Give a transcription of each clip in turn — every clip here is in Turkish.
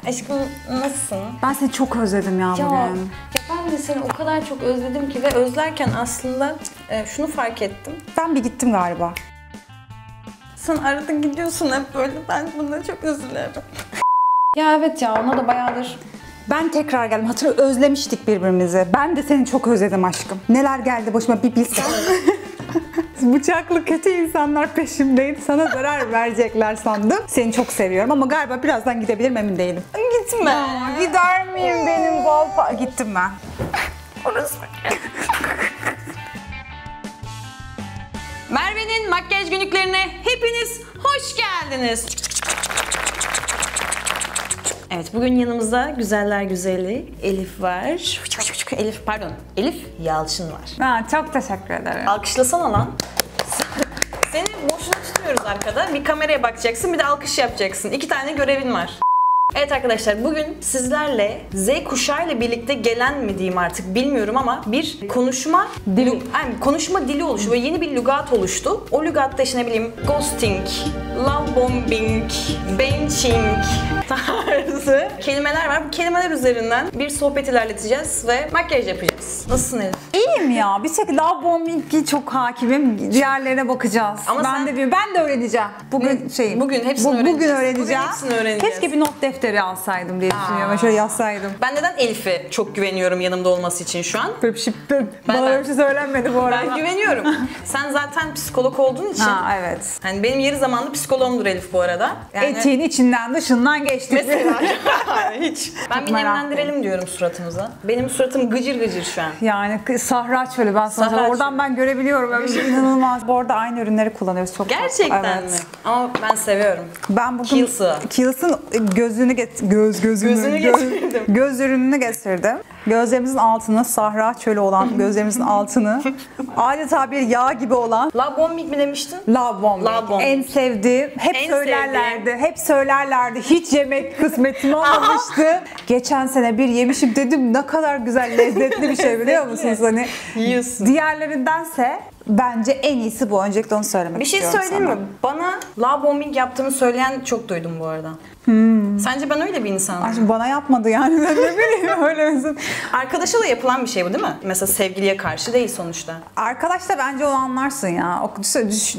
Aşkım nasılsın? Ben seni çok özledim ya bugün. Ya ben de seni o kadar çok özledim ki ve özlerken aslında şunu fark ettim. Ben bir gittim galiba. Sen arada gidiyorsun hep böyle. Ben buna çok üzülüyorum. Ya evet ya, ona da bayağıdır. Ben tekrar geldim. Özlemiştik birbirimizi. Ben de seni çok özledim aşkım. Neler geldi başıma bir bilsen. Bıçaklı kötü insanlar peşimdeydi. Sana zarar verecekler sandım. Seni çok seviyorum ama galiba birazdan gidebilirim, emin değilim. Gitme. Gider miyim benim bal Gittim ben. Orası. Merve'nin makyaj günlüklerine hepiniz hoş geldiniz. Evet, bugün yanımızda güzeller güzeli Elif var. Elif Yalçın var. Ha, çok teşekkür ederim. Alkışlasana lan. Seni boşuna tutuyoruz arkada. Bir kameraya bakacaksın, bir de alkış yapacaksın. 2 tane görevin var. Evet arkadaşlar, bugün sizlerle Z kuşağı ile birlikte gelen mi diyeyim artık bilmiyorum ama bir konuşma dili oluştu ve yeni bir lügat oluştu. O lügatta işte ne bileyim ghosting, love bombing, benching tarzı kelimeler var. Bu kelimeler üzerinden bir sohbet ilerleteceğiz ve makyaj yapacağız. Nasılsın Elif? İyiyim ya. Bir şekilde love bombing'e çok hakimim. Diğerlerine bakacağız. Ama ben de öğreneceğim. Bugün bugün hepsini öğreneceğiz. Bugün öğreneceğim. Bugün hepsini öğreneceğiz. Keşke bir not defteri alsaydım diye düşünüyorum. Ben şöyle yazsaydım. Ben neden Elif'e çok güveniyorum yanımda olması için şu an? Bana öyle bir şey söylenmedi bu arada. Ben güveniyorum. Sen zaten psikolog olduğun için. Ha evet. Hani benim yarı zamanlı psikologumdur Elif bu arada. Yani Etiğin içinden dışından geçtik. mesela hiç. Ben bir merak nemlendirelim diyorum suratımıza. Benim suratım gıcır gıcır şu an. Yani Sahra çölü ben sana Sahra oradan ben görebiliyorum. Öyle şey inanılmaz. Bu arada aynı ürünleri kullanıyoruz çok fazla. Gerçekten Evet. mi? Ama ben seviyorum. Ben bugün Kiehl's'ın gözünü getirdim. Göz ürününü getirdim. Gözlerimizin altını, Sahra çölü olan gözlerimizin altını adeta bir yağ gibi olan Love bombing mi demiştin? Love bombing. Love bombing. En sevdiğim. Hep söylerlerdi. Hiç yemek kısmetim olmamıştı. Geçen sene bir yemişim, dedim ne kadar güzel, lezzetli bir şey biliyor musunuz? Hani Yiyorsun. diğerlerindense bence en iyisi bu. Öncelikle onu söylemek Bir şey istiyorum söyleyeyim sana. mi? Bana love bombing yaptığını söyleyen çok duydum bu arada. Sence ben öyle bir insanım? Ay, şimdi bana yapmadı yani, ben ne bileyim öyle mesela. Arkadaşla yapılan bir şey bu değil mi? Mesela sevgiliye karşı değil sonuçta. Arkadaş da bence onu anlarsın ya.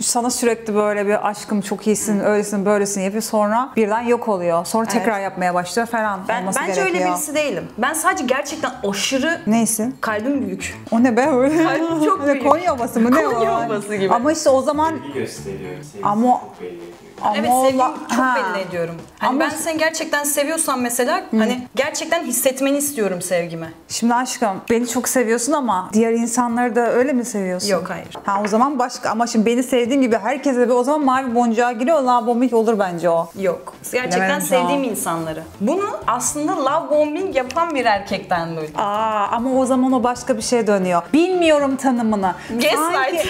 Sana sürekli böyle bir aşkım çok iyisin, öylesin, böylesin yapıyor, sonra birden yok oluyor. Sonra tekrar yapmaya başlıyor falan olması Bence gerekiyor. öyle birisi değilim. Ben sadece gerçekten aşırı Neysin? kalbim büyük. O ne be öyle? Kalbim çok büyük. Konya Ovası mı ne o? Konya Ovası gibi. Ama işte o zaman gösteriyor. Ama- Çok belli ediyor. Evet, sevgimi çok belli ediyorum. Hani Ama ben seni gerçekten seviyorsam mesela hani gerçekten hissetmeni istiyorum sevgimi. şimdi aşkım beni çok seviyorsun ama diğer insanları da öyle mi seviyorsun? Yok, hayır. Ha o zaman başka, ama şimdi beni sevdiğin gibi herkese o zaman mavi boncuğa giriyor. Love bombing olur bence o. Yok. Gerçekten Bilemedim şu an. sevdiğim insanları. Bunu aslında love bombing yapan bir erkekten duydum. Ama o zaman o başka bir şeye dönüyor. Bilmiyorum tanımını. Gaslight.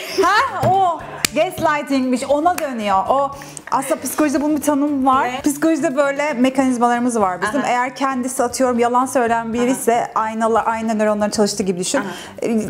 O gaslighting'miş, ona dönüyor. O aslında psikolojide bunun bir tanımı var. Ne? Psikolojide böyle mekanizmalarımız var bizim. Aha. Eğer kendisi atıyorum yalan söyleyen biri ise ayna nöronların çalıştığı gibi düşün.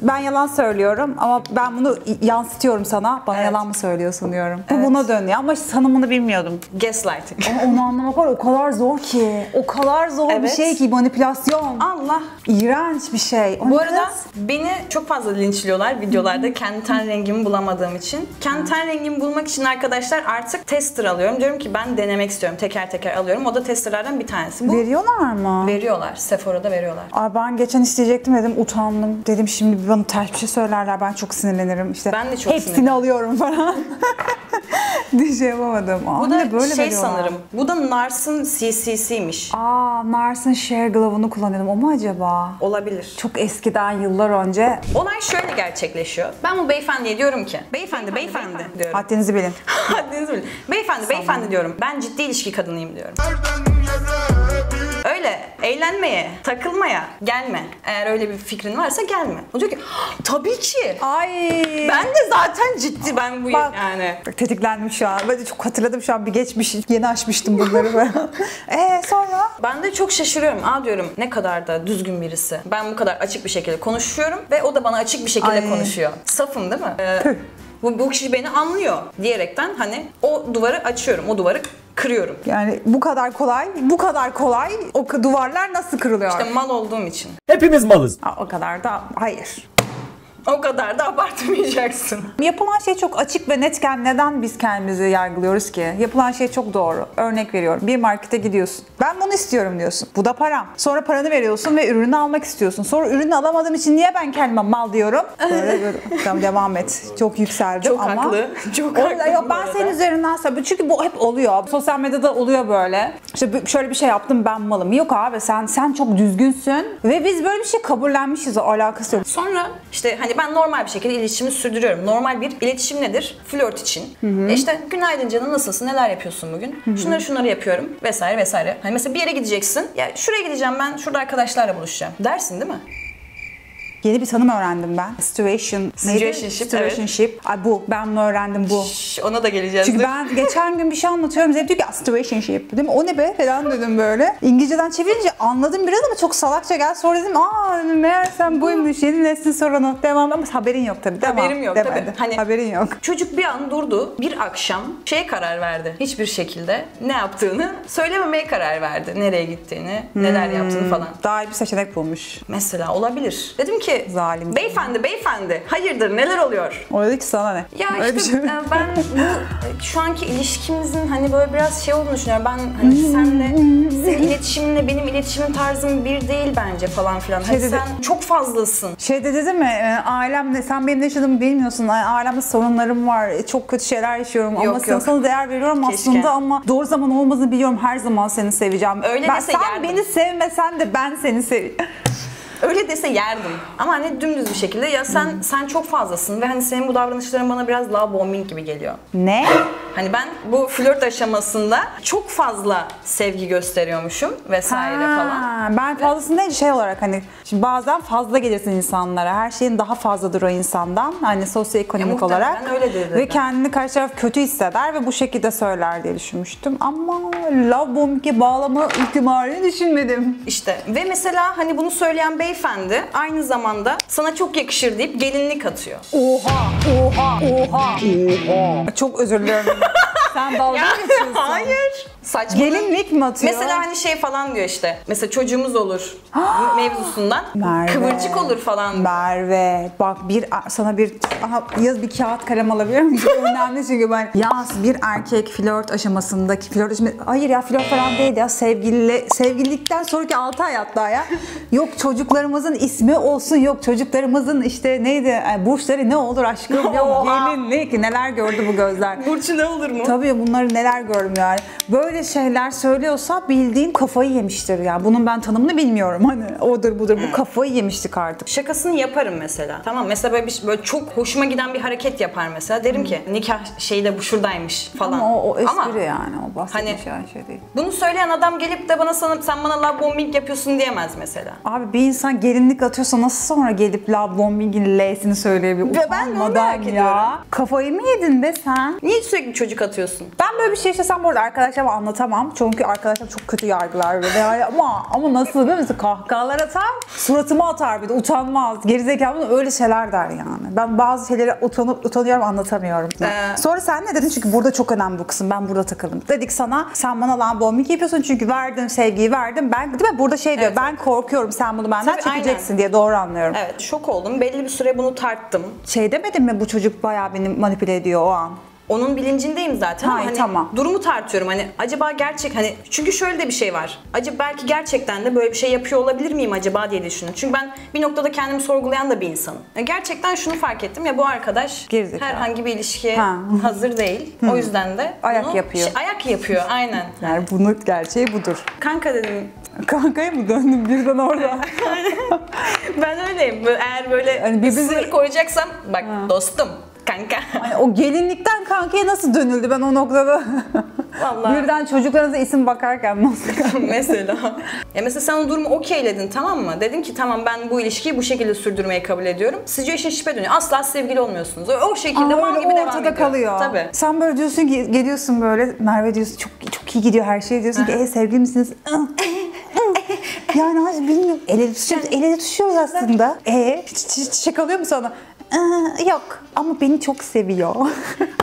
Ben yalan söylüyorum ama ben bunu yansıtıyorum sana. Bana Evet. yalan mı söylüyorsun diyorum. Bu buna dönüyor ama işte tanımını bilmiyordum. Gaslighting. Ama onu anlamak var, o kadar zor ki. O kadar zor bir Evet. şey ki, manipülasyon. Allah. İğrenç bir şey. Bu arada beni çok fazla linçliyorlar videolarda kendi ten rengimi bulamadığım için. Kendi ten rengimi bulmak için arkadaşlar artık tester alıyorum. Diyorum ki ben denemek istiyorum. Teker teker alıyorum. O da testerlerden bir tanesi. Bu Veriyorlar mı? veriyorlar. Sephora'da veriyorlar. Ay ben geçen isteyecektim, dedim utandım. Dedim şimdi bana ters bir şey söylerler, ben çok sinirlenirim. İşte Ben de çok hepsini sinirlenirim. alıyorum falan. diye şey yapamadım. Bu da böyle şey veriyorlar. sanırım. Bu da Nars'ın CC'siymiş. Nars'ın Share Glove'unu kullanıyordum. O mu acaba? Olabilir. Çok eskiden, yıllar önce. Olay şöyle gerçekleşiyor. Ben bu beyefendiye diyorum ki, beyefendi diyorum. Haddinizi bilin. Haddinizi bilin. Beyefendi diyorum. Ben ciddi ilişki kadınıyım diyorum. Öyle eğlenmeye, takılmaya gelme. Eğer öyle bir fikrin varsa gelme. O diyor ki tabii ki. Ay. Ben de zaten ciddi, ben bu Bak. yani. Tetiklendim şu an. Ben de çok hatırladım şu an, bir geçmiş. Yeni açmıştım bunları falan. Sonra? Ben de çok şaşırıyorum. Diyorum ne kadar da düzgün birisi. Ben bu kadar açık bir şekilde konuşuyorum ve o da bana açık bir şekilde konuşuyor. Safım değil mi? Bu kişi beni anlıyor diyerekten hani o duvarı açıyorum. O duvarı kırıyorum. Yani bu kadar kolay o duvarlar nasıl kırılıyor? İşte mal olduğum için. Hepimiz malız. O kadar da hayır. O kadar da abartmayacaksın. Yapılan şey çok açık ve netken neden biz kendimizi yargılıyoruz ki? Yapılan şey çok doğru. Örnek veriyorum. Bir markete gidiyorsun. Ben bunu istiyorum diyorsun. Bu da param. Sonra paranı veriyorsun ve ürünü almak istiyorsun. Sonra ürünü alamadığım için niye ben kendime mal diyorum? Böyle. Tamam, devam et. Çok yükseldim Çok ama. haklı. Çok haklı. Yok, bu ben arada. senin üzerinden söylüyorum. Çünkü bu hep oluyor. Sosyal medyada oluyor böyle. İşte şöyle bir şey yaptım, ben malım. Yok abi, sen çok düzgünsün ve biz böyle bir şey kabullenmişiz. O alakası yok. Sonra işte hani ben normal bir şekilde iletişimi sürdürüyorum. Normal bir iletişim nedir? Flört için. İşte günaydın canım, nasılsın? Neler yapıyorsun bugün? Şunları yapıyorum vesaire vesaire. Hani mesela bir yere gideceksin. Ya şuraya gideceğim, ben şurada arkadaşlarla buluşacağım dersin değil mi? Yeni bir tanım öğrendim ben. Situationship, Ay bu. Ben bunu öğrendim bu. Ona da geleceğiz. Çünkü ben geçen gün bir şey anlatıyorum. Zeynep diyor ki situationship. Değil mi? O ne be falan dedim böyle. İngilizceden çevirince anladım biraz ama çok salakça geldi. Sonra dedim meğersem buymuş. Yeni neslin sorunu. Devam, ama haberin yok tabii. Devam. Haberim yok Demedi. tabii. Hani haberin yok. Çocuk bir an durdu. Bir akşam şeye karar verdi. Hiçbir şekilde ne yaptığını söylememeye karar verdi. Nereye gittiğini, neler yaptığını falan. Daha iyi bir seçenek bulmuş. Mesela olabilir. Dedim ki Zalim. Beyefendi hayırdır, neler oluyor? O dedi ki sana ne? Ya Öyle işte bir şey. ben bu şu anki ilişkimizin hani böyle biraz şey olduğunu düşünüyorum. Ben hani senin iletişiminle benim iletişim tarzım bir değil bence falan filan. Hani dedi- sen çok fazlasın. Şeyde dedi mi? Ailemle, sen benim ne yaşadığımı bilmiyorsun. Ailemde sorunlarım var. Çok kötü şeyler yaşıyorum. Ama Yok. sana değer veriyorum Keşke. aslında, ama doğru zaman olmadığını biliyorum. Her zaman seni seveceğim. Öyle dese sen yerdim. beni sevmesen de ben seni seveceğim. Öyle dese yerdim. Ama hani dümdüz bir şekilde ya sen çok fazlasın ve hani senin bu davranışların bana biraz love bombing gibi geliyor. Ne? Hani ben bu flört aşamasında çok fazla sevgi gösteriyormuşum vesaire falan. Ben fazlasını değil, şey olarak hani şimdi bazen fazla gelirsin insanlara. Her şeyin daha fazladır o insandan. Hani sosyoekonomik muhtemelen olarak. öyle dedi. Ve kendini karşı taraf kötü hisseder ve bu şekilde söyler diye düşünmüştüm. Ama love bombing'e bağlama ihtimalini düşünmedim. İşte ve mesela hani bunu söyleyen beyefendi aynı zamanda sana çok yakışır deyip gelinlik atıyor. Oha. Çok özür dilerim. Sen dalga mı geçiyorsun? Hayır. Saçma. Gelinlik mi atıyor? Mesela hani şey falan diyor işte. Mesela çocuğumuz olur mevzusundan. Merve. Kıvırcık olur falan. Merve, bak sana bir yaz, bir kağıt kalem alabilir miyim? Çok önemli çünkü ben yaz bir erkek flört aşamasındaki hayır ya, flört falan değil ya, sevgililikten sonraki 6 ay hatta ya. Yok çocuklarımızın ismi olsun, yok çocuklarımızın işte neydi burçları ne olur aşkım, yok gelinlik, neler gördü bu gözler. Burcu ne olur mu? Tabii bunları neler gördüm yani. Böyle şeyler söylüyorsa bildiğin kafayı yemiştir yani. Bunun ben tanımını bilmiyorum. Hani odur budur, bu kafayı yemiştik artık. Şakasını yaparım mesela. Tamam, mesela böyle çok hoşuma giden bir hareket yapar mesela. Derim ki nikah şeyi de bu şuradaymış falan. Ama o espri Ama yani, o bahsettiğim hani şey değil. bunu söyleyen adam gelip de sen bana love bombing yapıyorsun diyemez mesela. Abi bir insan gelinlik atıyorsa nasıl sonra gelip love bombing'in L'sini söyleyebilir? Ya ben de onu Utanmadan merak ediyorum. Kafayı mı yedin be sen? Niye sürekli çocuk atıyorsun? Ben böyle bir şey yaşasam bu arada arkadaşlarıma anlatamam. Çünkü arkadaşlarım çok kötü yargılar böyle. Yani ama nasıl biliyor musun? Kahkahalar atar, suratıma atar bir de, utanmaz. Gerizekalı öyle şeyler der yani. Ben bazı şeylere utanıyorum, anlatamıyorum. Sonra sen ne dedin? Çünkü burada çok önemli bu kısım. Ben burada takıldım. Dedik sana, sen bana lan bombing yapıyorsun çünkü verdim sevgiyi verdim. Ben değil mi? Burada şey diyor. Evet. Ben korkuyorum sen bunu benden Tabii, çekeceksin aynen. diye, doğru anlıyorum. Evet, şok oldum. Belli bir süre bunu tarttım. Şey demedin mi, bu çocuk bayağı beni manipüle ediyor o an? Onun bilincindeyim zaten ama Hayır, hani tamam. durumu tartıyorum. Hani acaba hani çünkü şöyle de bir şey var. Acaba belki gerçekten de böyle bir şey yapıyor olabilir miyim acaba diye düşündüm. Çünkü ben bir noktada kendimi sorgulayan da bir insanım. Gerçekten şunu fark ettim ya, bu arkadaş Gerizekalı. herhangi bir ilişkiye hazır değil. O yüzden de Ayak yapıyor. Ayak yapıyor aynen. Yani bunun gerçeği budur. Kanka dedim. Kankaya mı döndüm birden orada? Ben öyleyim. Eğer böyle Hani birbirimize- sınır koyacaksam bak dostum. Kanka. Hani o gelinlikten kankaya nasıl dönüldü ben o noktada? Vallahi. Birden çocuklarınıza isim bakarken nasıl? Mesela. Ya mesela sen o durumu okeyledin, tamam mı? Dedin ki tamam, ben bu ilişkiyi bu şekilde sürdürmeyi kabul ediyorum. Situationship'e dönüyor. Asla sevgili olmuyorsunuz. O şekilde mal Öyle gibi devam ortada ediyor. kalıyor. Tabii. Sen böyle diyorsun ki, geliyorsun böyle, Merve diyorsun çok iyi gidiyor her şey, diyorsun ki sevgili misiniz? Yani bilmiyorum. El ele tutuşuyoruz aslında. Hiç çiçek alıyor mu sana? Yok ama beni çok seviyor.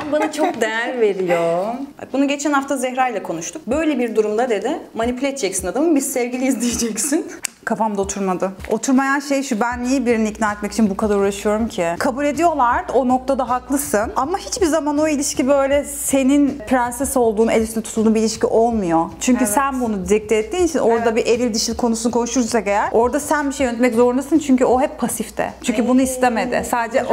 Ama bana çok değer veriyor. Bak, bunu geçen hafta Zehra ile konuştuk. Böyle bir durumda dedi manipüle edeceksin adamı, biz sevgiliyiz diyeceksin. Kafamda oturmadı. Oturmayan şey şu, ben niye birini ikna etmek için bu kadar uğraşıyorum ki? Kabul ediyorlar, o noktada haklısın. Ama hiçbir zaman o ilişki böyle senin prenses olduğun, el üstünde tutulduğun bir ilişki olmuyor. Çünkü sen bunu dikte ettiğin için orada bir eril dişil konusunu konuşursak eğer, orada sen bir şey yönetmek zorundasın çünkü o hep pasifte. Çünkü bunu istemedi. Sadece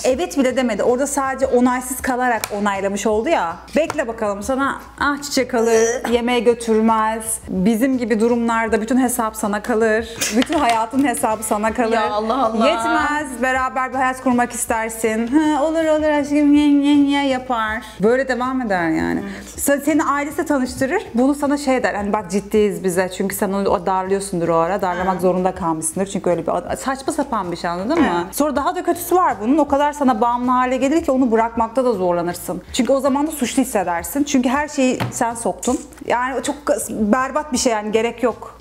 evet bile demedi. Orada sadece onaysız kalarak onaylamış oldu ya. Bekle bakalım, sana çiçek alır, yemeğe götürmez. Bizim gibi durumlarda bütün hesap sana kalır. Bütün hayatın hesabı sana kalır. Ya Allah Allah. Yetmez. Beraber bir hayat kurmak istersin. Olur aşkım yapar. Böyle devam eder yani. Seni ailesiyle tanıştırır. Bunu sana şey der. Hani bak ciddiyiz bize. Çünkü sen onu darlıyorsundur o ara. Darlamak zorunda kalmışsındır. Çünkü öyle bir saçma sapan bir şey, anladın mı? Sonra daha da kötüsü var bunun. O kadar sana bağımlı hale gelir ki onu bırakmakta da zorlanırsın. Çünkü o zaman da suçlu hissedersin. Çünkü her şeyi sen soktun. Yani çok berbat bir şey yani, gerek yok.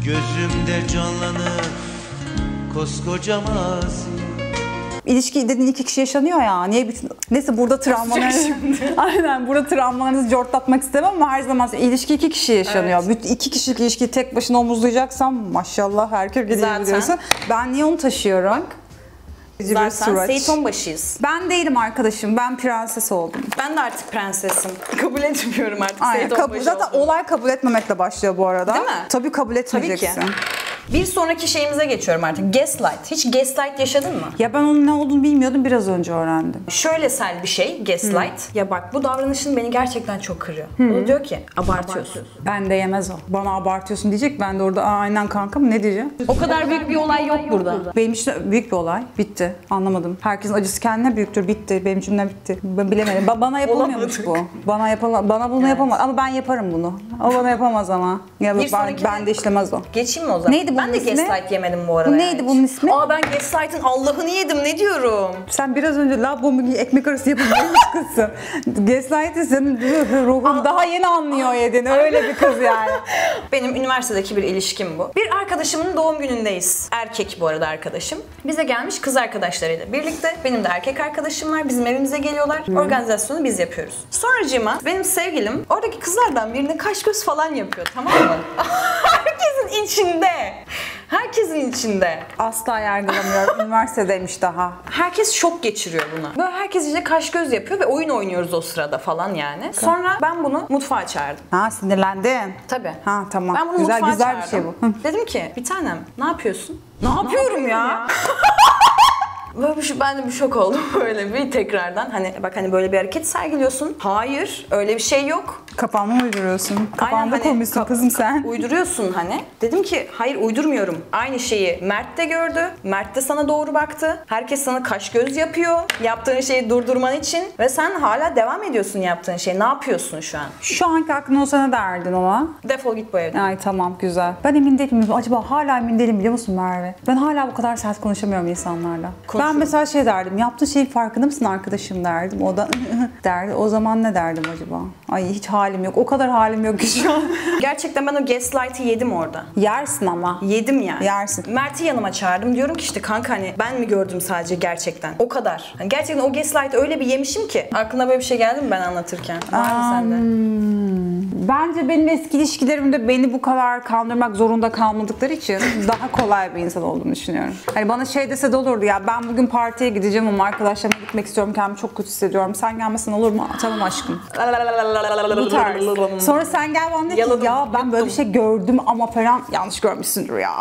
Gözümde canlanır koskoca mazi. İlişki dediğin iki kişi yaşanıyor ya. Niye bütün... Neyse burada travmalarınızı... Aynen, burada travmalarınızı cortlatmak istemem ama her zaman ilişki iki kişi yaşanıyor. Evet. İki kişilik ilişkiyi tek başına omuzlayacaksam maşallah herkes gidiyor biliyorsun. Ben niye onu taşıyorum? Zaten Seyit Onbaşıyız. Ben değilim arkadaşım. Ben prenses oldum. Ben de artık prensesim. Kabul etmiyorum artık Aynen, Seyit Onbaşı zaten oldum. olay kabul etmemekle başlıyor bu arada. Değil mi? Tabii kabul etmeyeceksin. Tabii ki. Bir sonraki şeyimize geçiyorum artık. Gaslight. Hiç gaslight yaşadın mı? Ya ben onun ne olduğunu bilmiyordum. Biraz önce öğrendim. Şöylesel bir şey gaslight. Ya bak, bu davranışın beni gerçekten çok kırıyor. O diyor ki abartıyorsun. Ben de yemez o. Bana abartıyorsun diyecek. Ben de orada aynen kankam ne diyeceğim? O kadar büyük bir olay yok burada. Benim için büyük bir olay. Bitti. Anlamadım. Herkesin acısı kendine büyüktür. Bitti. Benim cümlem bitti. Ben bilemedim. Bana yapılmıyormuş bu. Bana bunu yapamaz. Ama ben yaparım bunu. O bana yapamaz ama. Ya ben de işlemez o. Geçeyim mi o zaman? Neydi bunun Ben de ismi? gaslight yemedim bu arada. Neydi yani. bunun ismi? Ben gaslight'ın Allah'ını yedim, ne diyorum? Sen biraz önce lab bombu ekmek arası yapıp yemiş kızsın. Gaslight'ı senin ruhun daha yeni anlıyor yedin. Öyle bir kız yani. Benim üniversitedeki bir ilişkim bu. Bir arkadaşımın doğum günündeyiz. Erkek bu arada arkadaşım. Bize gelmiş kız arkadaşlarıyla birlikte. Benim de erkek arkadaşım var. Bizim evimize geliyorlar. Organizasyonu biz yapıyoruz. Sonracığıma benim sevgilim oradaki kızlardan birine kaş göz falan yapıyor, tamam mı? Herkesin içinde. Herkesin içinde. Asla yargılamıyorum. Üniversitedeymiş daha. Herkes şok geçiriyor buna. Böyle herkes işte kaş göz yapıyor ve oyun oynuyoruz o sırada falan yani. Sonra ben bunu mutfağa çağırdım. Ha, sinirlendin. Tabii. Ha tamam. Ben bunu güzel mutfağa güzel çağırdım. bir şey bu. Dedim ki bir tanem ne yapıyorsun? Ne yapıyorum ya? Böyle ben de bir şok oldum böyle bir tekrardan. Hani böyle bir hareket sergiliyorsun. Hayır, öyle bir şey yok. Kafanda mı uyduruyorsun? Kafanda Aynen, koymuşsun kızım sen. Uyduruyorsun hani. Dedim ki hayır, uydurmuyorum. Aynı şeyi Mert de gördü. Mert de sana doğru baktı. Herkes sana kaş göz yapıyor. Yaptığın şeyi durdurman için. Ve sen hala devam ediyorsun yaptığın şeye. Ne yapıyorsun şu an? Şu anki aklın olsa ne derdin ona? Defol git bu evden. Ay tamam, güzel. Ben emin değilim. Acaba hala emin değilim, biliyor musun Merve? Ben hala bu kadar sert konuşamıyorum insanlarla. Ben mesela şey derdim. Yaptığın şeyin farkında mısın arkadaşım derdim. O da derdi. O zaman ne derdim acaba? Ay hiç halim yok. O kadar halim yok ki şu an. Gerçekten ben o gaslight'ı yedim orada. Yersin ama. Yedim yani. Yersin. Mert'i yanıma çağırdım. Diyorum ki işte kanka hani ben mi gördüm sadece gerçekten? O kadar. Hani gerçekten o gaslight'ı öyle bir yemişim ki. Aklına böyle bir şey geldi mi ben anlatırken? Var mı sende? Bence benim eski ilişkilerimde beni bu kadar kandırmak zorunda kalmadıkları için daha kolay bir insan olduğumu düşünüyorum. Hani bana şey dese de olurdu ya, ben bugün partiye gideceğim ama arkadaşlarımla gitmek istiyorum, kendimi çok kötü hissediyorum. Sen gelmesen olur mu? Tamam aşkım. Bu tarz. Sonra sen gel bana de ki ya ben böyle bir şey gördüm ama falan, yanlış görmüşsündür ya.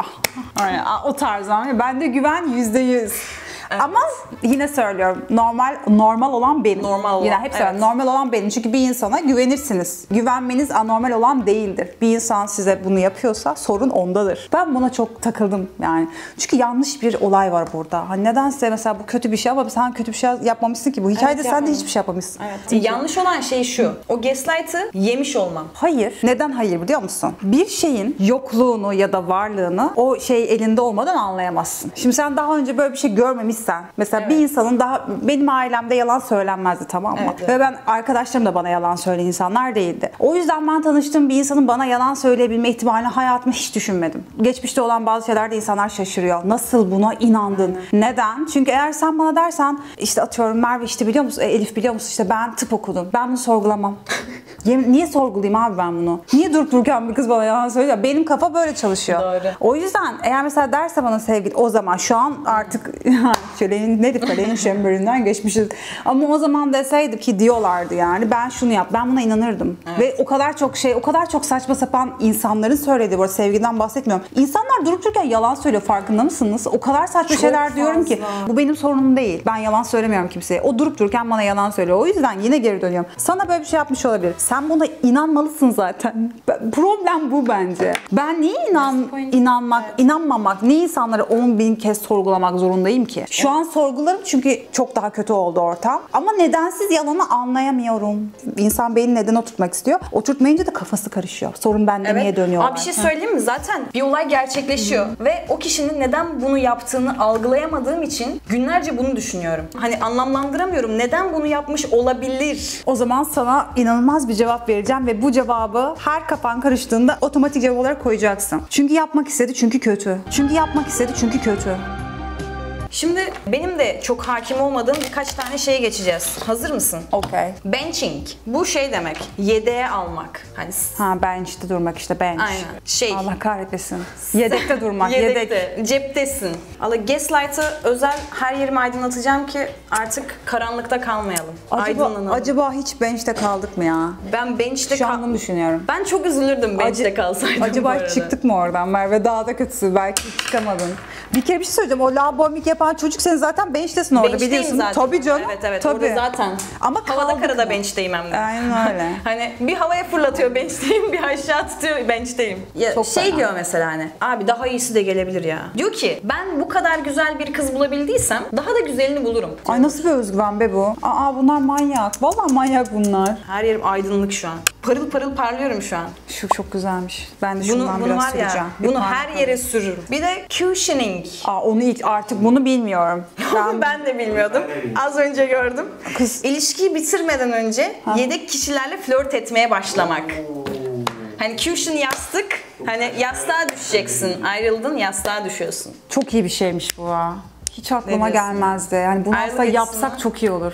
O tarz ama bende güven %100. Evet. Ama yine söylüyorum, normal olan benim. Yine hep söylüyorum, normal olan benim. Çünkü bir insana güvenirsiniz. Güvenmeniz anormal olan değildir. Bir insan size bunu yapıyorsa sorun ondadır. Ben buna çok takıldım yani. Çünkü yanlış bir olay var burada. Hani nedense mesela bu kötü bir şey ama sen kötü bir şey yapmamışsın ki. Bu hikayede sen de hiçbir şey yapmamışsın. Evet. Yanlış olan şey şu. O gaslight'ı yemiş olmam. Hayır. Neden hayır biliyor musun? Bir şeyin yokluğunu ya da varlığını o şey elinde olmadan anlayamazsın. Şimdi sen daha önce böyle bir şey görmemişsin söylemişsen. Mesela bir insanın benim ailemde yalan söylenmezdi, tamam mı? Evet. Ve ben arkadaşlarım da bana yalan söyleyen insanlar değildi. O yüzden ben tanıştığım bir insanın bana yalan söyleyebilme ihtimalini hayatımda hiç düşünmedim. Geçmişte olan bazı şeylerde insanlar şaşırıyor. Nasıl buna inandın? Neden? Çünkü eğer sen bana dersen işte atıyorum Merve işte biliyor musun? Elif biliyor musun? İşte ben tıp okudum. Ben bunu sorgulamam. Niye sorgulayayım abi ben bunu? Niye durup dururken bir kız bana yalan söylüyor? Benim kafa böyle çalışıyor. Doğru. O yüzden eğer mesela derse bana sevgili, o zaman şu an artık Feleğin çemberinden geçmişiz. Ama o zaman deseydi ki diyorlardı yani ben şunu yap, ben buna inanırdım. Evet. Ve o kadar çok saçma sapan insanların söylediği, bu arada sevgiden bahsetmiyorum. İnsanlar durup dururken yalan söylüyor, farkında mısınız? O kadar saçma Çok şeyler diyorum ki fazla. bu benim sorunum değil. Ben yalan söylemiyorum kimseye. O durup dururken bana yalan söylüyor. O yüzden yine geri dönüyorum. Sana böyle bir şey yapmış olabilir. Sen buna inanmalısın zaten. Problem bu bence. Ben niye inanmamak, niye insanları 10.000 kez sorgulamak zorundayım ki? Şu an sorgularım çünkü çok daha kötü oldu ortam. Ama nedensiz yalanı anlayamıyorum. İnsan beynini neden oturtmak istiyor? Oturtmayınca da kafası karışıyor. Sorun bende niye dönüyorlar? Abi bir şey söyleyeyim mi? Zaten bir olay gerçekleşiyor ve o kişinin neden bunu yaptığını algılayamadığım için günlerce bunu düşünüyorum. Hani anlamlandıramıyorum. Neden bunu yapmış olabilir? O zaman sana inanılmaz bir cevap vereceğim ve bu cevabı her kafan karıştığında otomatik cevap olarak koyacaksın. Çünkü yapmak istedi, çünkü kötü. Çünkü yapmak istedi, çünkü kötü. Şimdi benim de çok hakim olmadığım birkaç tane şeye geçeceğiz. Hazır mısın? Okey. Benching. Bu şey demek. Yedeğe almak. Hani Bench'te durmak işte, bench. aynen. Allah kahretmesin. Yedekte durmak, Yedekte. Ceptesin. Allah Gaslight'ı özel her yerimi aydınlatacağım ki artık karanlıkta kalmayalım. Aydınlanalım. Acaba hiç bench'te kaldık mı ya? Ben bench'te Şu an bunu düşünüyorum. Ben çok üzülürdüm bench'te kalsaydım bu Acaba arada. hiç çıktık mı oradan Merve? Daha da kötüsü. Belki hiç çıkamadın. Bir kere bir şey söyleyeceğim. O labomik yapan çocuk sen zaten bench'tesin orada, Bench'teyim biliyorsun. zaten. Tabii canım. Evet. Tabii. Orada zaten. Ama havada kaldık karada mı? bench'teyim hem de. Aynen öyle. Hani bir havaya fırlatıyor bench'teyim, bir aşağı tutuyor bench'teyim. Ya Çok şey fena. diyor mesela hani, abi daha iyisi de gelebilir ya. Diyor ki ben bu kadar güzel bir kız bulabildiysem daha da güzelini bulurum. Ay nasıl bir özgüven be bu? Bunlar manyak. Vallahi manyak bunlar. Her yerim aydınlık şu an. Parıl parıl parlıyorum şu an. Şu çok güzelmiş. Ben de Bunu şundan biraz var süreceğim. ya, Bir bunu parmak her yere sürürüm. Bir de cushioning. Onu artık bunu bilmiyorum. Ben de bilmiyordum. Az önce gördüm. Kız- İlişkiyi bitirmeden önce yedek kişilerle flört etmeye başlamak. Hani cushion yastık, hani yastığa düşeceksin. Ayrıldın, yastığa düşüyorsun. Çok iyi bir şeymiş bu ha. Hiç aklıma Ne diyorsun? gelmezdi. Yani bunu Ayrılık aslında yapsak açısından. çok iyi olur.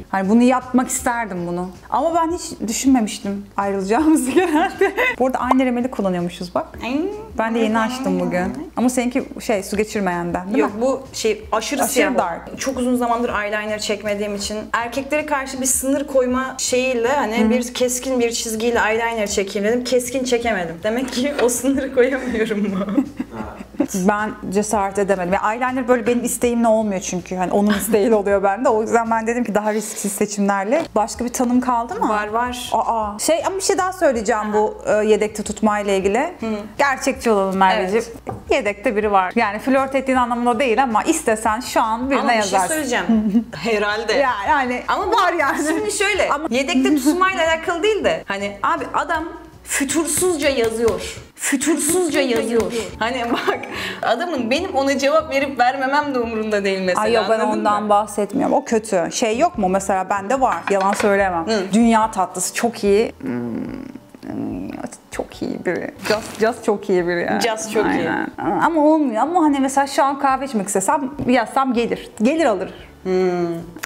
Hani bunu yapmak isterdim bunu. Ama ben hiç düşünmemiştim ayrılacağımızı genelde. Bu arada aynı remeli kullanıyormuşuz bak. Ben de yeni açtım bugün. Ama seninki su geçirmeyenden değil Yok mi? bu aşırı Aşırı siyah. dark. Çok uzun zamandır eyeliner çekmediğim için erkeklere karşı bir sınır koyma şeyiyle hani bir keskin bir çizgiyle eyeliner çekeyim dedim. Keskin çekemedim. Demek ki o sınırı koyamıyorum mu? Ben cesaret edemedim. Ve eyeliner böyle benim isteğimle olmuyor çünkü. Hani onun isteğiyle oluyor bende. O yüzden ben dedim ki daha risksiz seçimlerle. Başka bir tanım kaldı mı? Var. Ama bir şey daha söyleyeceğim bu yedekte tutmayla ilgili. Gerçekçi olalım Merveciğim. Yedekte biri var. Yani flört ettiğin anlamında değil ama istesen şu an birine Ama bir yazarsın. şey söyleyeceğim. Herhalde. Yani Ama var yani. Şimdi şöyle, Ama- yedekte tutmayla alakalı değil de hani abi adam fütursuzca yazıyor. Fütursuzca yazıyor. Hani bak adamın benim ona cevap verip vermemem de umurunda değil mesela. Ay yok, ben anladın ondan mı? bahsetmiyorum. O kötü. Şey yok mu mesela, bende var. Yalan söylemem. Dünya tatlısı çok iyi. Çok iyi biri. Just çok iyi biri yani. Just çok iyi. Ama olmuyor. Ama hani mesela şu an kahve içmek istesem yazsam gelir. Gelir alır.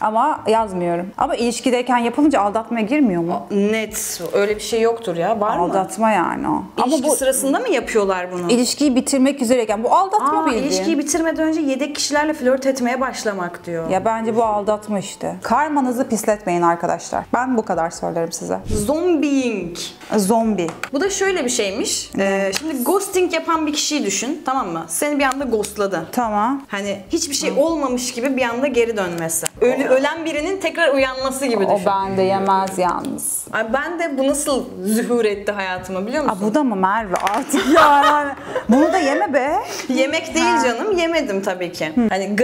Ama yazmıyorum. Ama ilişkideyken yapılınca aldatmaya girmiyor mu? Net. Öyle bir şey yoktur ya. Var mı? Aldatma yani o. İlişki Ama bu sırasında mı yapıyorlar bunu? ilişkiyi bitirmek üzereyken bu aldatma bildiğin. İlişkiyi bitirmeden önce yedek kişilerle flört etmeye başlamak diyor. Ya bence bu aldatma işte. Karmanızı pisletmeyin arkadaşlar. Ben bu kadar söylerim size. Zombieing. Zombi. Bu da şöyle bir şeymiş. Şimdi ghosting yapan bir kişiyi düşün, tamam mı? Seni bir anda ghostladı. Tamam. Hani hiçbir şey olmamış gibi bir anda geri dönmesi. Ölen birinin tekrar uyanması gibi O düşün. bende yemez yalnız. Ay ben de bu nasıl zuhur etti hayatıma biliyor musun? Bu da mı Merve artık yani? Bunu da yeme be. Yemek değil canım, yemedim tabii ki. Hani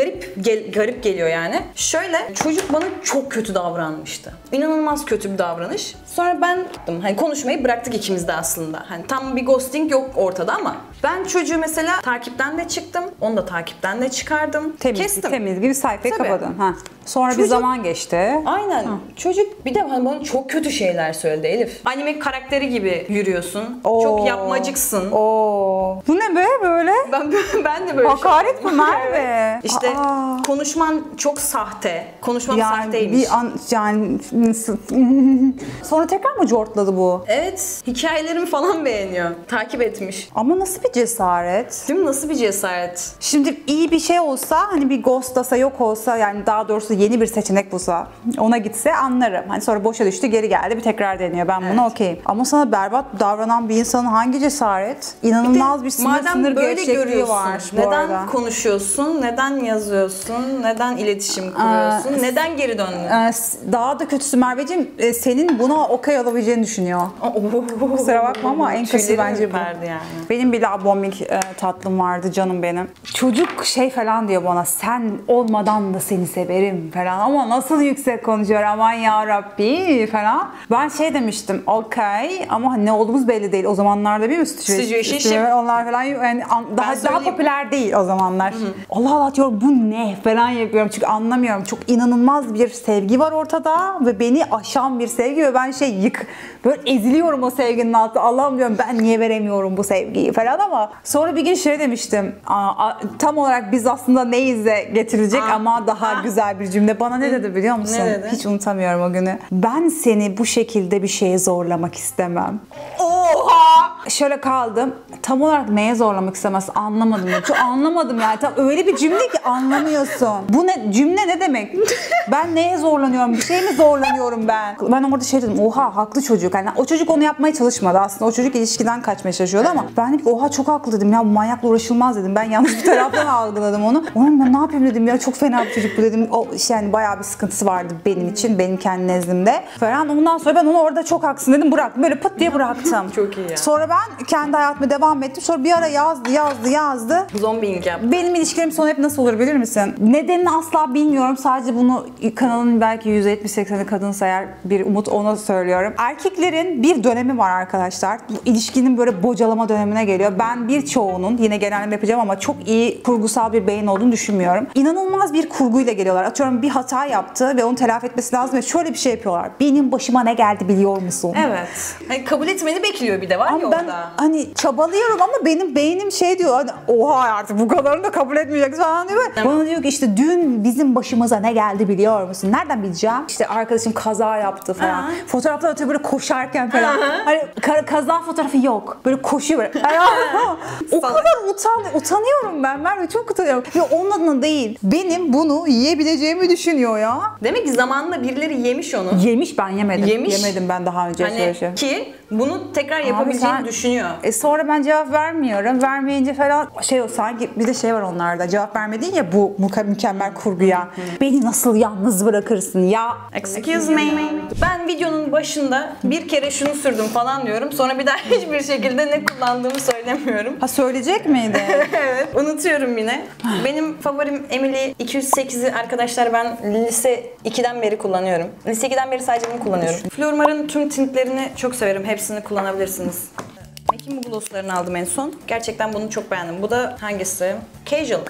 garip geliyor yani. Şöyle, çocuk bana çok kötü davranmıştı. İnanılmaz kötü bir davranış. Sonra ben hani konuşmayı bıraktık ikimiz de aslında. Hani tam bir ghosting yok ortada ama ben çocuğu mesela takipten de çıktım. Onu da takipten de çıkardım. Kestim. Temiz gibi sayfayı Tabii. kapadın. Ha. Sonra bir Çocuk- zaman geçti. Aynen. Çocuk bir de hani bana çok kötü şeyler söyledi Elif. Anime karakteri gibi yürüyorsun. Çok yapmacıksın. Bu ne be böyle? Ben de böyle Hakaret mi Merve? İşte konuşman çok sahte. Konuşmam sahteymiş. Sonra tekrar mı cortladı bu? Evet. Hikayelerimi falan beğeniyor. Takip etmiş. Ama nasıl bir cesaret? Değil mi? Nasıl bir cesaret? Şimdi iyi bir şey olsa, hani bir ghostlasa, yok olsa, yani daha doğrusu yeni bir seçenek bulsa, ona gitse anlarım. Hani sonra boşa düştü, geri geldi, bir tekrar deniyor. Ben buna okeyim. Ama sana berbat davranan bir insanın hangi cesaret? İnanılmaz bir sınır böyle gevşekliği görüyorsun, var bu neden arada. konuşuyorsun, neden yazıyorsun, neden iletişim kuruyorsun, neden geri döndün? Daha da kötüsü Merveciğim, senin buna okey olabileceğini düşünüyor. Kusura bakma ama en kötüsü Tüylerim bence bu. ürperdi yani. Benim bir bombing tatlım vardı, canım benim. Çocuk şey falan diyor bana, sen olmadan da seni severim falan, ama nasıl yüksek konuşuyor, aman ya Rabbi falan. Ben şey demiştim, okey, ama ne olduğumuz belli değil. O zamanlarda bir mi Situationship. onlar falan yani daha popüler değil o zamanlar. Allah Allah diyorum, bu ne falan yapıyorum çünkü anlamıyorum. Çok inanılmaz bir sevgi var ortada ve beni aşan bir sevgi ve ben böyle eziliyorum o sevginin altında. Allah'ım diyorum, ben niye veremiyorum bu sevgiyi falan. Ama sonra bir gün şey demiştim, tam olarak biz aslında neyiz de getirilecek ama daha güzel bir cümle. Bana ne dedi biliyor musun? Ne dedi? Hiç unutamıyorum o günü. Ben seni bu şekilde bir şeye zorlamak istemem. Oha! Şöyle kaldım. Tam olarak neye zorlamak istemez anlamadım. Çok anlamadım yani. Tam öyle bir cümle ki anlamıyorsun. Bu ne cümle, ne demek? Ben neye zorlanıyorum? Bir şey mi zorlanıyorum ben? Ben orada şey dedim. Oha, haklı çocuk. Yani o çocuk onu yapmaya çalışmadı aslında. O çocuk ilişkiden kaçmaya çalışıyordu ama ben dedim oha, çok haklı dedim. Ya bu manyakla uğraşılmaz dedim. Ben yanlış bir taraftan algıladım onu. Oğlum ben ne yapayım dedim ya, çok fena bir çocuk bu dedim. O yani bayağı bir sıkıntısı vardı benim için. Benim kendi nezdimde. Falan. Ondan sonra ben onu orada çok haklısın dedim. Bıraktım. Böyle pıt diye bıraktım. Çok iyi ya. Sonra ben kendi hayatıma devam ettim. Sonra bir ara yazdı. Zombing yap. Benim ilişkilerim sonu hep nasıl olur bilir misin? Nedenini asla bilmiyorum. Sadece bunu kanalın belki %70-80'i kadınsa eğer bir umut, ona söylüyorum. Erkeklerin bir dönemi var arkadaşlar. Bu ilişkinin böyle bocalama dönemine geliyor. Ben birçoğunun, yine genelleme yapacağım ama çok iyi kurgusal bir beyin olduğunu düşünmüyorum. İnanılmaz bir kurguyla geliyorlar. Atıyorum bir hata yaptı ve onu telafi etmesi lazım ve şöyle bir şey yapıyorlar. Benim başıma ne geldi biliyor musun? Evet. Hani kabul etmeni bekliyor bir de var ya Ama ben orada. hani çabalıyorum ama benim beynim şey diyor, hani oha artık bu kadarını da kabul etmeyeceksin falan diyor. Bana diyor ki işte dün bizim başımıza ne geldi biliyor musun? Nereden bileceğim? İşte arkadaşım kaza yaptı falan. Fotoğraflar atıyor böyle koşarken falan. Hani kaza fotoğrafı yok. Böyle koşuyor böyle. O kadar utanıyorum ben çok utanıyorum. Ya onun adına değil. Benim bunu yiyebileceğimi düşünüyor ya. Demek ki zamanında birileri yemiş onu. Yemiş, ben yemedim. Yemiş. Yemedim ben daha önce şöyle Hani şey. ki bunu tekrar yapabileceğini sen- düşünüyor. Sonra ben cevap vermiyorum. Vermeyince falan sanki bir de şey var onlarda. Cevap vermedin ya bu mükemmel kurguya. Beni nasıl yalnız bırakırsın ya? Excuse me. Ben videonun başında bir kere şunu sürdüm falan diyorum. Sonra bir daha hiçbir şekilde ne kullandığımı söylemiyorum. Ha, söyleyecek miydi? Evet. Unutuyorum yine. Benim favorim Emily 208'i arkadaşlar, ben lise 2'den beri kullanıyorum. Lise 2'den beri sadece bunu kullanıyorum. Flormar'ın tüm tintlerini çok severim. Hepsini kullanabilirsiniz. MAC'in bu glosslarını aldım en son. Gerçekten bunu çok beğendim. Bu da hangisi? Casual.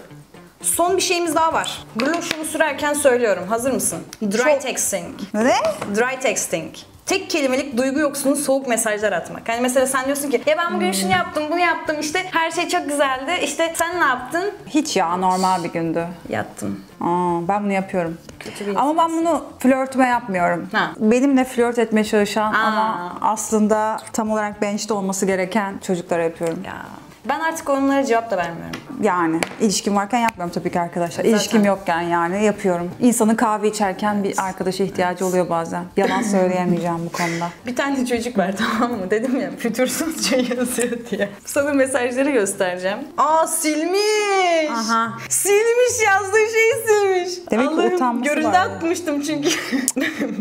Son bir şeyimiz daha var. Blush'unu sürerken söylüyorum. Hazır mısın? Dry texting. Ne? Dry texting. Tek kelimelik duygu yoksunu soğuk mesajlar atmak. Hani mesela sen diyorsun ki ya ben bugün şunu yaptım, bunu yaptım, işte her şey çok güzeldi, işte sen ne yaptın? Hiç ya, normal bir gündü. Yattım. Ben bunu yapıyorum. Kötü bir Ama ben bunu flörtüme yapmıyorum. Ha. Benimle flört etmeye çalışan ama aslında tam olarak bench'te olması gereken çocuklara yapıyorum. Ya. Ben artık onlara cevap da vermiyorum. Yani ilişkim varken yapmıyorum tabii ki arkadaşlar. İlişkim yokken yani yapıyorum. İnsanın kahve içerken bir arkadaşa ihtiyacı oluyor bazen. Yalan söyleyemeyeceğim bu konuda. Bir tane çocuk var, tamam mı? Dedim ya fütursuzca yazıyor diye. Sana mesajları göstereceğim. Silmiş. Aha. Silmiş, yazdığı şeyi silmiş. Demek ki Allah'ım, utanması göründe var. atmıştım çünkü.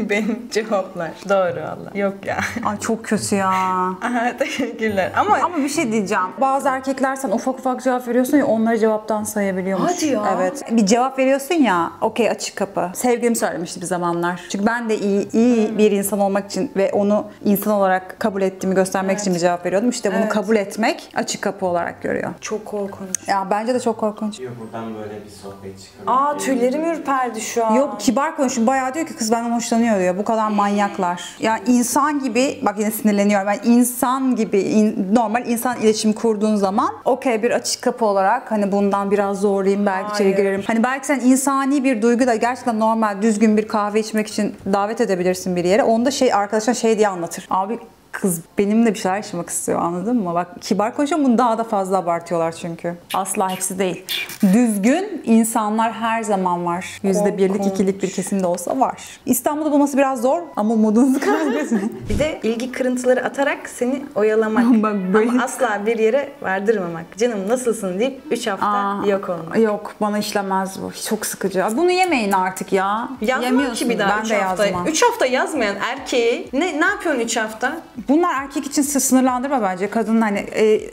Benim cevaplar. Doğru Allah. Yok ya. Ay çok kötü ya. Aha, teşekkürler. Ama bir şey diyeceğim. Bazı erkekler sen ufak ufak cevap veriyorsun ya, onları cevaptan sayabiliyormuş. Hadi ya. Evet. Bir cevap veriyorsun ya, okey, açık kapı. Sevgilim söylemişti bir zamanlar. Çünkü ben de iyi bir insan olmak için ve onu insan olarak kabul ettiğimi göstermek için bir cevap veriyordum. İşte bunu kabul etmek açık kapı olarak görüyor. Çok korkunç. Ya bence de çok korkunç. Yok, buradan böyle bir sohbet çıkıyor. Aa, tüylerim ürperdi şu an. Yok, kibar konuşun. Bayağı diyor ki kız benden hoşlanıyor diyor. Bu kadar manyaklar. Yani insan gibi, bak yine sinirleniyorum. Ben insan gibi, normal insan iletişimi kurduğun zaman okey, bir açık kapı olarak hani bundan biraz zorlayayım, belki içeri girerim. Hani belki sen insani bir duygu da gerçekten normal düzgün bir kahve içmek için davet edebilirsin bir yere. Onda arkadaşlar diye anlatır. Abi kız benimle bir şeyler yaşamak istiyor, anladın mı? Bak kibar konuşuyorum, bunu daha da fazla abartıyorlar çünkü. Asla hepsi değil. Düzgün insanlar her zaman var. %1'lik, 2'lik bir kesimde olsa var. İstanbul'da bulması biraz zor ama modunuzu kaybetmeyin. Bir de ilgi kırıntıları atarak seni oyalamak. Bak böyle- Ama asla bir yere vardırmamak. Canım nasılsın deyip 3 hafta yok olmak. Yok, bana işlemez bu. Çok sıkıcı. Bunu yemeyin artık ya. Yazmam ki bir daha Ben 3 de hafta. yazmam. 3 hafta yazmayan erkeği ne yapıyorsun 3 hafta? Bunlar erkek için sınırlandırma bence. Kadın hani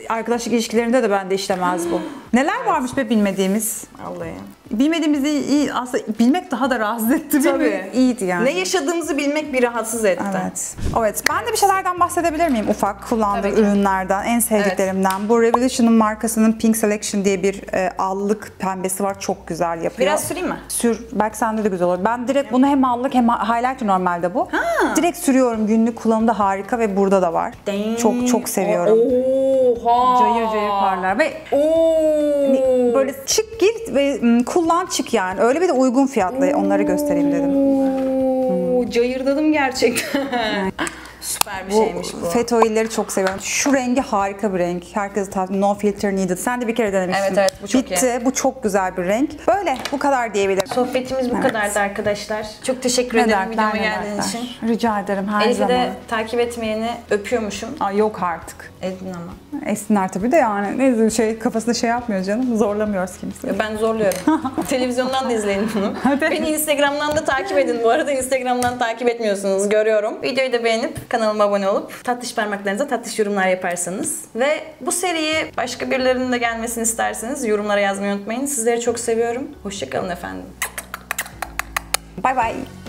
arkadaşlık ilişkilerinde de bende işlemez bu. Neler varmış be bilmediğimiz. Vallahi. Bilmediğimizi iyi, aslında bilmek daha da rahatsız etti. Tabii. İyiydi yani. Ne yaşadığımızı bilmek bir rahatsız etti. Evet. Evet. Ben de bir şeylerden bahsedebilir miyim? Ufak kullandığım ürünlerden, en sevdiklerimden. Bu Revolution'un markasının Pink Selection diye bir allık pembesi var. Çok güzel yapıyor. Biraz süreyim mi? Sür. Belki sende de güzel olur. Ben direkt bunu hem allık hem highlighter normalde bu. Direkt sürüyorum. Günlük kullanımda harika ve burada da var. Dang. Çok seviyorum. Oha. Cayır cayır parlar ve böyle çık gir ve kullan çık yani. Öyle bir de uygun fiyatlı, onları göstereyim dedim. Cayırdadım gerçekten. Süper bir şeymiş bu. FET oil'leri çok seviyorum. Şu rengi harika bir renk. Herkese tavsiye. No filter needed. Sen de bir kere denemiştin. Evet, bu çok Bitti. Bu çok güzel bir renk. Böyle bu kadar diyebilirim. Sohbetimiz bu kadardı arkadaşlar. Çok teşekkür Ne ederim dertler, videoma ne geldiğin dertler. için. Rica ederim her Elif'i zaman. de takip etmeyeni öpüyormuşum. Ay yok artık. Edin ama. Esinler tabii de yani ne kafasında yapmıyor canım. Zorlamıyoruz kimseyi. Ben zorluyorum. Televizyondan da izleyin bunu. Hadi. Beni Instagram'dan da takip edin. Bu arada Instagram'dan takip etmiyorsunuz, görüyorum. Videoyu da beğenip kanalıma abone olup tatlış parmaklarınıza tatlış yorumlar yaparsanız. Ve bu seriye başka birilerinin de gelmesini isterseniz yorumlara yazmayı unutmayın. Sizleri çok seviyorum. Hoşça kalın efendim. Bye bye.